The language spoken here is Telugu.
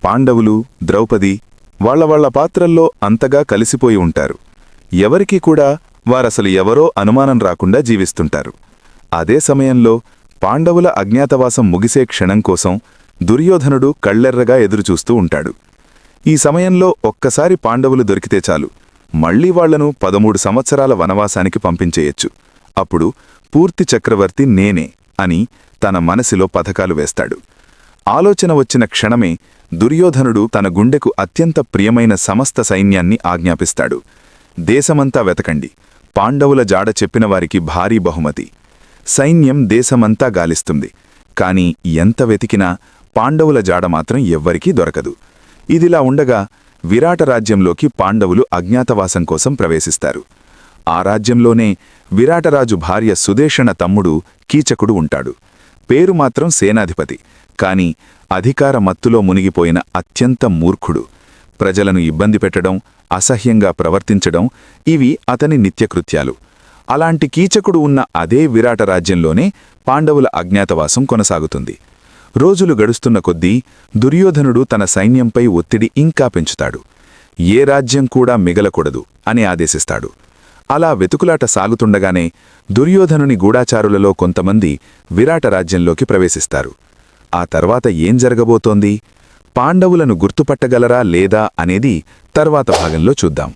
పాండవులు, ద్రౌపది వాళ్ళ పాత్రల్లో అంతగా కలిసిపోయి ఉంటారు. ఎవరికీ కూడా వారసలు ఎవరో అనుమానం రాకుండా జీవిస్తుంటారు. అదే సమయంలో పాండవుల అజ్ఞాతవాసం ముగిసే క్షణం కోసం దుర్యోధనుడు కళ్ళెర్రగా ఎదురుచూస్తూ ఉంటాడు. ఈ సమయంలో ఒక్కసారి పాండవులు దొరికితే చాలు, మళ్లీ వాళ్లను 13 సంవత్సరాల వనవాసానికి పంపించేయచ్చు. అప్పుడు పూర్తి చక్రవర్తి నేనే అని తన మనసులో పథకాలు వేస్తాడు. ఆలోచన వచ్చిన క్షణమే దుర్యోధనుడు తన గుండెకు అత్యంత ప్రియమైన సమస్త సైన్యాన్ని ఆజ్ఞాపిస్తాడు. దేశమంతా వెతకండి, పాండవుల జాడ చెప్పినవారికి భారీ బహుమతి. సైన్యం దేశమంతా గాలిస్తుంది. కాని ఎంత వెతికినా పాండవుల జాడ మాత్రం ఎవ్వరికీ దొరకదు. ఇదిలా ఉండగా విరాట రాజ్యంలోకి పాండవులు అజ్ఞాతవాసం కోసం ప్రవేశిస్తారు. ఆ రాజ్యంలోనే విరాటరాజు భార్య సుదేషణ తమ్ముడు కీచకుడు ఉంటాడు. పేరు మాత్రం సేనాధిపతి, కాని అధికార మత్తులో మునిగిపోయిన అత్యంత మూర్ఖుడు. ప్రజలను ఇబ్బంది పెట్టడం, అసహ్యంగా ప్రవర్తించడం ఇవి అతని నిత్యకృత్యాలు. అలాంటి కీచకుడు ఉన్న అదే విరాట రాజ్యంలోనే పాండవుల అజ్ఞాతవాసం కొనసాగుతుంది. రోజులు గడుస్తున్న కొద్దీ దుర్యోధనుడు తన సైన్యంపై ఒత్తిడి ఇంకా పెంచుతాడు. ఏ రాజ్యం కూడా మిగలకూడదు అని ఆదేశిస్తాడు. అలా వెతుకులాట సాగుతుండగానే దుర్యోధనుని గూఢాచారులలో కొంతమంది విరాట రాజ్యంలోకి ప్రవేశిస్తారు. ఆ తర్వాత ఏం జరగబోతోంది? పాండవులను గుర్తుపట్టగలరా లేదా అనేది తర్వాత భాగంలో చూద్దాం.